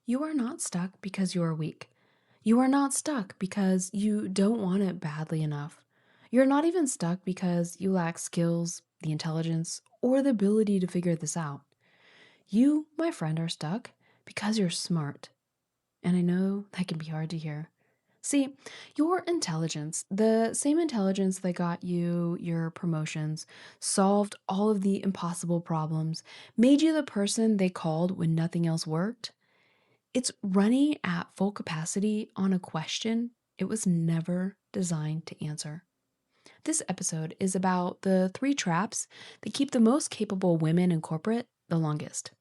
You are not stuck because you are weak. You are not stuck because you don't want it badly enough. You're not even stuck because you lack skills, the intelligence, or the ability to figure this out. You, my friend, are stuck because you're smart. And I know that can be hard to hear. See, your intelligence, the same intelligence that got you your promotions, solved all of the impossible problems, made you the person they called when nothing else worked, it's running at full capacity on a question it was never designed to answer. This episode is about the three traps that keep the most capable women in corporate the longest.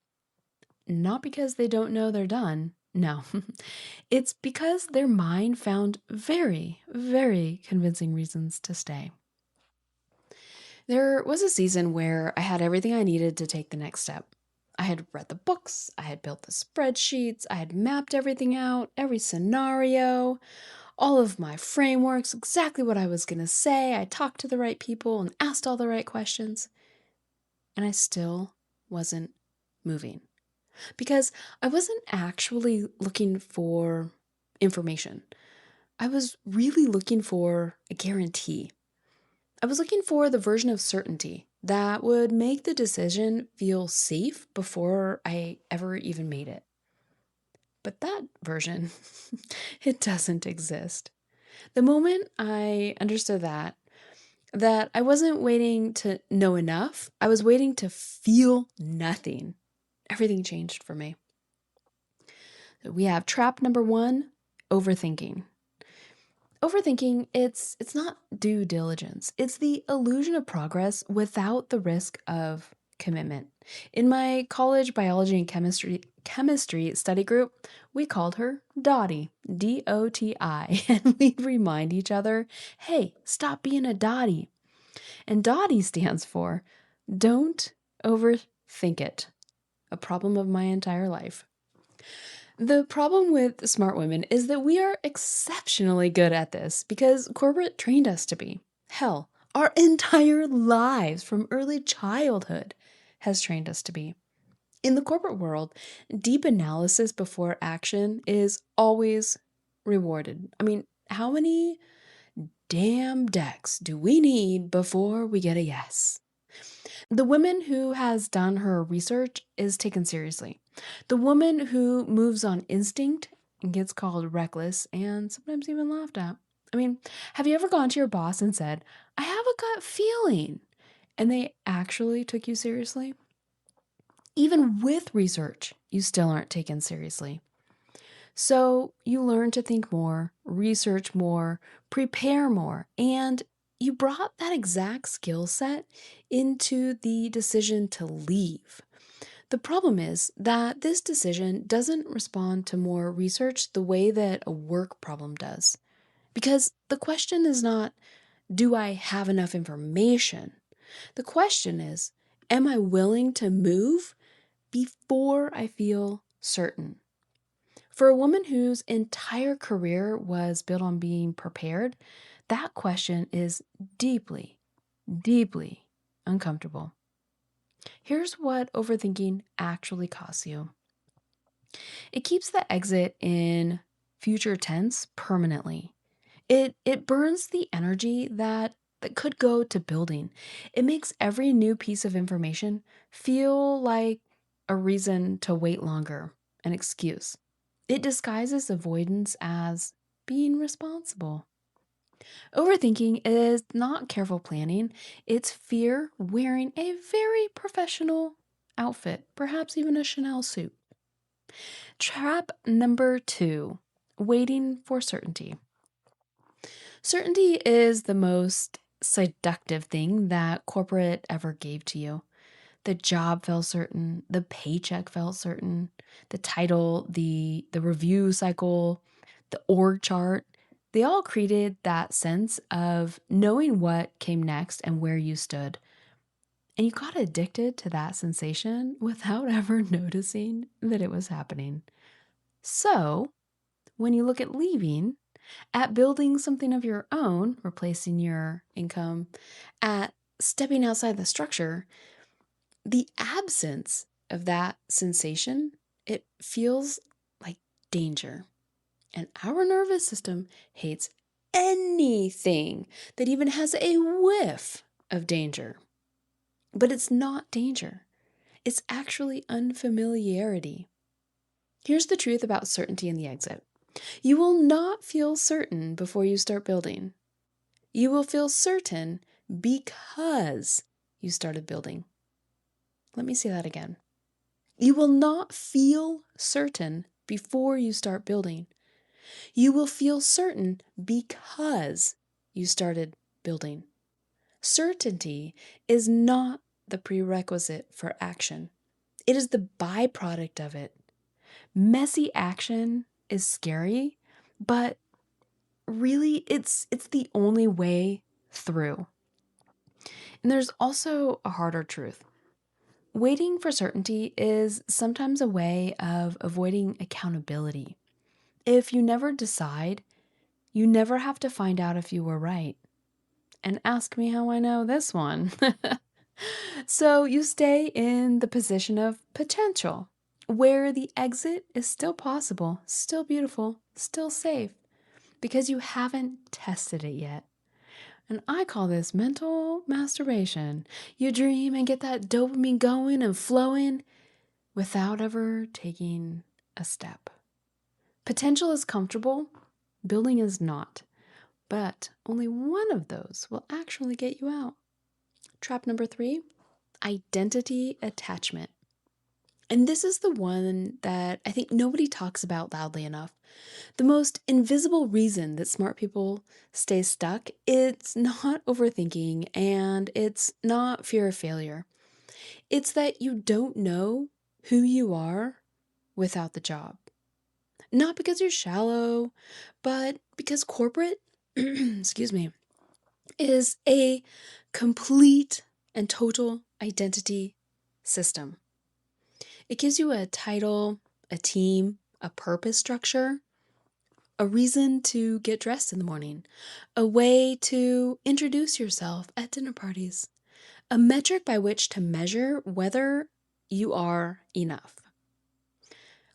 Not because they don't know they're done, no. It's because their mind found very, very convincing reasons to stay. There was a season where I had everything I needed to take the next step. I had read the books, I had built the spreadsheets, I had mapped everything out, every scenario, all of my frameworks, exactly what I was going to say. I talked to the right people and asked all the right questions. And I still wasn't moving because I wasn't actually looking for information. I was really looking for a guarantee. I was looking for the version of certainty that would make the decision feel safe before I ever even made it. But that version, it doesn't exist. The moment I understood that I wasn't waiting to know enough, I was waiting to feel nothing. Everything changed for me. We have trap number 1, overthinking. Overthinking, it's not due diligence. It's the illusion of progress without the risk of commitment. In my college biology and chemistry study group, we called her Dottie, Doti, and we'd remind each other, "Hey, stop being a Dottie." And Dottie stands for don't overthink it. A problem of my entire life. The problem with smart women is that we are exceptionally good at this because corporate trained us to be. Hell, our entire lives from early childhood has trained us to be. In the corporate world, deep analysis before action is always rewarded. I mean, how many damn decks do we need before we get a yes? The woman who has done her research is taken seriously. The woman who moves on instinct gets called reckless and sometimes even laughed at. I mean, have you ever gone to your boss and said, "I have a gut feeling," and they actually took you seriously? Even with research, you still aren't taken seriously. So you learn to think more, research more, prepare more, and you brought that exact skill set into the decision to leave. The problem is that this decision doesn't respond to more research the way that a work problem does. Because the question is not, do I have enough information? The question is, am I willing to move before I feel certain? For a woman whose entire career was built on being prepared, that question is deeply, deeply uncomfortable. Here's what overthinking actually costs you. It keeps the exit in future tense permanently. It burns the energy that could go to building. It makes every new piece of information feel like a reason to wait longer, an excuse. It disguises avoidance as being responsible. Overthinking is not careful planning, it's fear wearing a very professional outfit, perhaps even a Chanel suit. Trap number 2, waiting for certainty. Certainty is the most seductive thing that corporate ever gave to you. The job felt certain, the paycheck felt certain, the title, the review cycle, the org chart, they all created that sense of knowing what came next and where you stood. And you got addicted to that sensation without ever noticing that it was happening. So, when you look at leaving, at building something of your own, replacing your income, at stepping outside the structure, the absence of that sensation, it feels like danger. And our nervous system hates anything that even has a whiff of danger. But it's not danger. It's actually unfamiliarity. Here's the truth about certainty in the exit. You will not feel certain before you start building. You will feel certain because you started building. Let me say that again. You will not feel certain before you start building. You will feel certain because you started building. Certainty is not the prerequisite for action. It is the byproduct of it. Messy action is scary, but really it's the only way through. And there's also a harder truth. Waiting for certainty is sometimes a way of avoiding accountability. If you never decide, you never have to find out if you were right. And ask me how I know this one. So you stay in the position of potential, where the exit is still possible, still beautiful, still safe, because you haven't tested it yet. And I call this mental masturbation. You dream and get that dopamine going and flowing without ever taking a step. Potential is comfortable, building is not. But only one of those will actually get you out. Trap number 3, identity attachment. And this is the one that I think nobody talks about loudly enough. The most invisible reason that smart people stay stuck, it's not overthinking and it's not fear of failure. It's that you don't know who you are without the job. Not because you're shallow, but because corporate, excuse me, is a complete and total identity system. It gives you a title, a team, a purpose structure, a reason to get dressed in the morning, a way to introduce yourself at dinner parties, a metric by which to measure whether you are enough.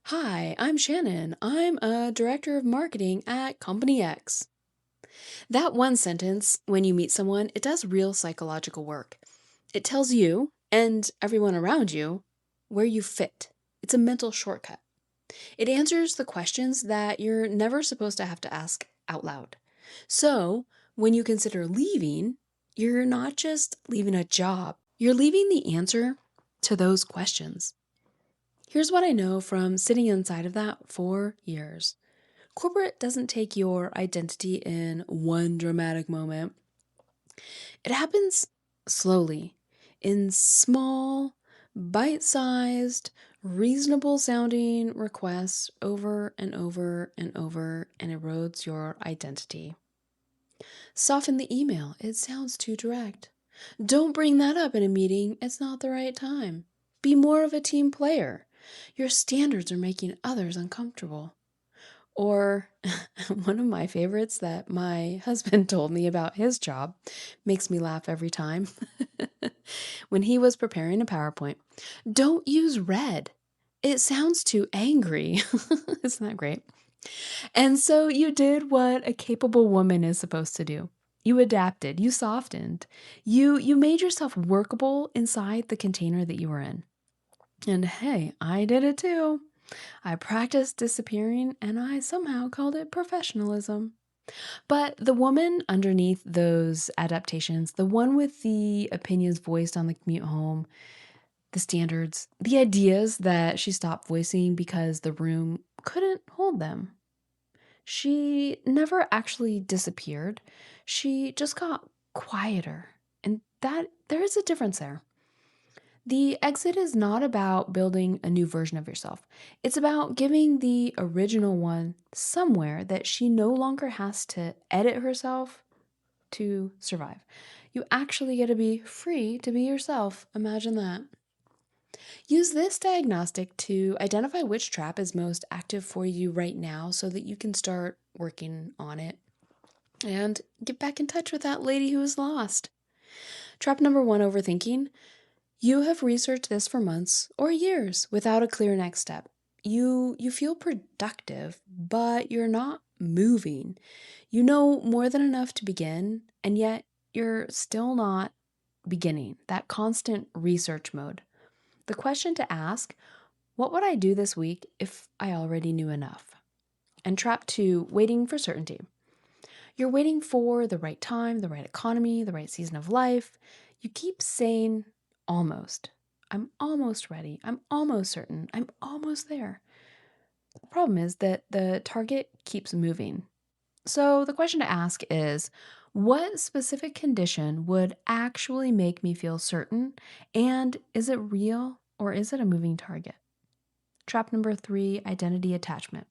Hi, I'm Shannon. I'm a director of marketing at Company X. That one sentence, when you meet someone, it does real psychological work. It tells you and everyone around you where you fit. It's a mental shortcut. It answers the questions that you're never supposed to have to ask out loud. So, when you consider leaving, you're not just leaving a job, you're leaving the answer to those questions. Here's what I know from sitting inside of that for years. Corporate doesn't take your identity in one dramatic moment. It happens slowly, in small, bite-sized, reasonable-sounding requests over and over and over, and erodes your identity. Soften the email. It sounds too direct. Don't bring that up in a meeting. It's not the right time. Be more of a team player. Your standards are making others uncomfortable. Or one of my favorites that my husband told me about his job, makes me laugh every time. When he was preparing a PowerPoint, don't use red. It sounds too angry. Isn't that great? And so you did what a capable woman is supposed to do. You adapted, you softened, you made yourself workable inside the container that you were in. And hey, I did it too. I practiced disappearing and I somehow called it professionalism. But the woman underneath those adaptations, the one with the opinions voiced on the commute home, the standards, the ideas that she stopped voicing because the room couldn't hold them. She never actually disappeared. She just got quieter. And that there is a difference there. The exit is not about building a new version of yourself. It's about giving the original one somewhere that she no longer has to edit herself to survive. You actually get to be free to be yourself. Imagine that. Use this diagnostic to identify which trap is most active for you right now so that you can start working on it and get back in touch with that lady who is lost. Trap number 1, overthinking. You have researched this for months or years without a clear next step. You feel productive, but you're not moving. You know more than enough to begin, and yet you're still not beginning. That constant research mode. The question to ask, what would I do this week if I already knew enough? And trap two, waiting for certainty. You're waiting for the right time, the right economy, the right season of life. You keep saying almost. I'm almost ready. I'm almost certain. I'm almost there. The problem is that the target keeps moving. So the question to ask is, what specific condition would actually make me feel certain? And is it real or is it a moving target? Trap number three, identity attachment.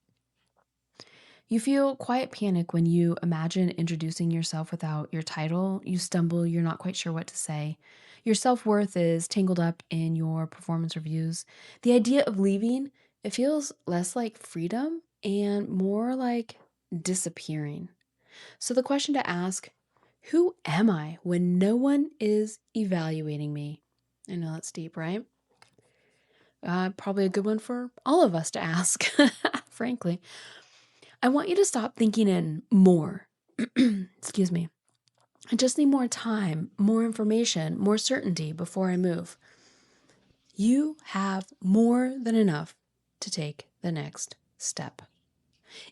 You feel quiet panic when you imagine introducing yourself without your title. You stumble, you're not quite sure what to say. Your self-worth is tangled up in your performance reviews. The idea of leaving, it feels less like freedom and more like disappearing. So the question to ask, who am I when no one is evaluating me? I know that's deep, right? Probably a good one for all of us to ask, frankly. I want you to stop thinking in more. Excuse me. I just need more time, more information, more certainty before I move. You have more than enough to take the next step.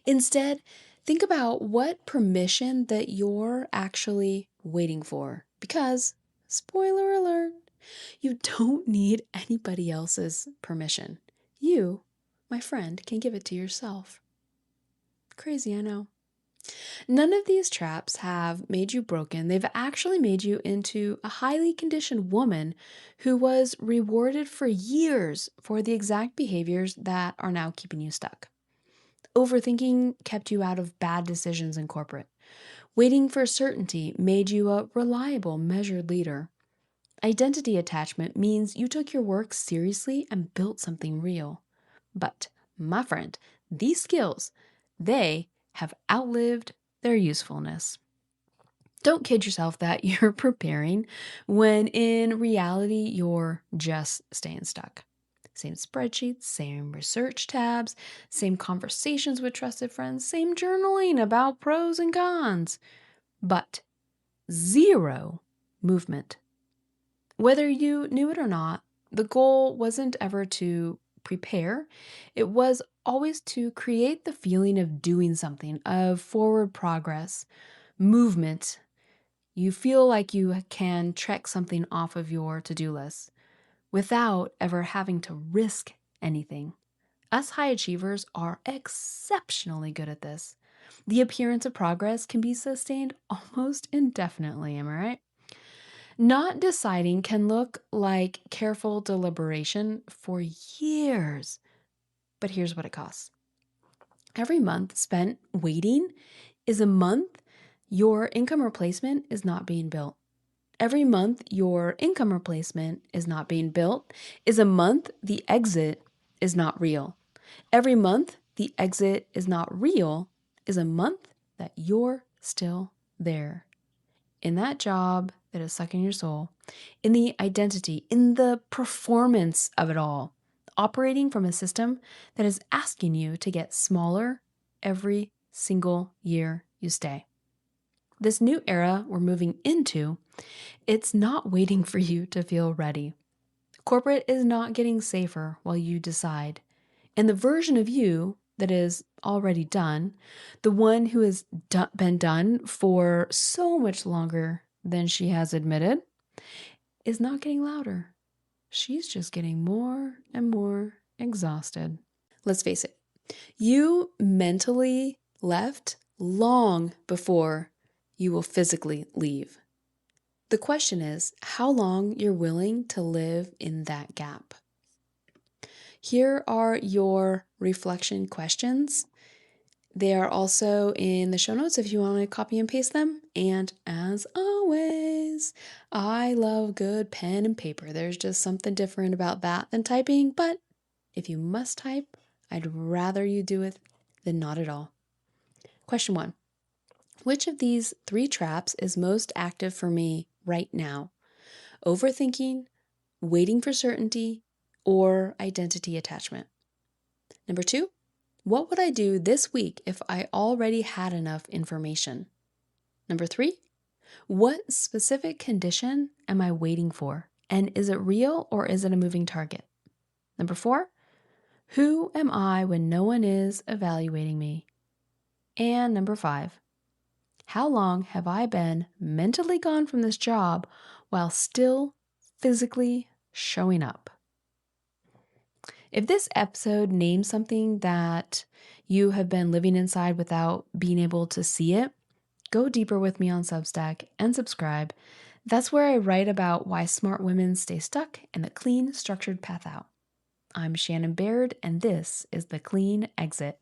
Instead, think about what permission that you're actually waiting for. Because, spoiler alert, you don't need anybody else's permission. You, my friend, can give it to yourself. Crazy, I know. None of these traps have made you broken. They've actually made you into a highly conditioned woman who was rewarded for years for the exact behaviors that are now keeping you stuck. Overthinking kept you out of bad decisions in corporate. Waiting for certainty made you a reliable, measured leader. Identity attachment means you took your work seriously and built something real. But, my friend, these skills, they have outlived their usefulness. Don't kid yourself that you're preparing when in reality you're just staying stuck. Same spreadsheets, same research tabs, same conversations with trusted friends, same journaling about pros and cons, but zero movement. Whether you knew it or not, the goal wasn't ever to prepare. It was always to create the feeling of doing something, of forward progress, movement. You feel like you can check something off of your to-do list without ever having to risk anything. Us high achievers are exceptionally good at this. The appearance of progress can be sustained almost indefinitely, am I right? Not deciding can look like careful deliberation for years, but here's what it costs. Every month spent waiting is a month your income replacement is not being built. Every month your income replacement is not being built is a month the exit is not real. Every month the exit is not real is a month that you're still there. In that job that is sucking your soul, in the identity, in the performance of it all, operating from a system that is asking you to get smaller every single year you stay. This new era we're moving into, it's not waiting for you to feel ready. Corporate is not getting safer while you decide. And the version of you that is already done, the one who has been done for so much longer than she has admitted, is not getting louder. She's just getting more and more exhausted. Let's face it, you mentally left long before you will physically leave. The question is how long you're willing to live in that gap. Here are your reflection questions. They are also in the show notes if you want to copy and paste them. And as always, I love good pen and paper. There's just something different about that than typing. But if you must type, I'd rather you do it than not at all. Question 1. Which of these 3 traps is most active for me right now? Overthinking, waiting for certainty, or identity attachment? Number 2, what would I do this week if I already had enough information? Number 3, what specific condition am I waiting for? And is it real or is it a moving target? Number 4, who am I when no one is evaluating me? And number 5, how long have I been mentally gone from this job while still physically showing up? If this episode names something that you have been living inside without being able to see it, go deeper with me on Substack and subscribe. That's where I write about why smart women stay stuck in the clean, structured path out. I'm Shannon Baird, and this is The Clean Exit.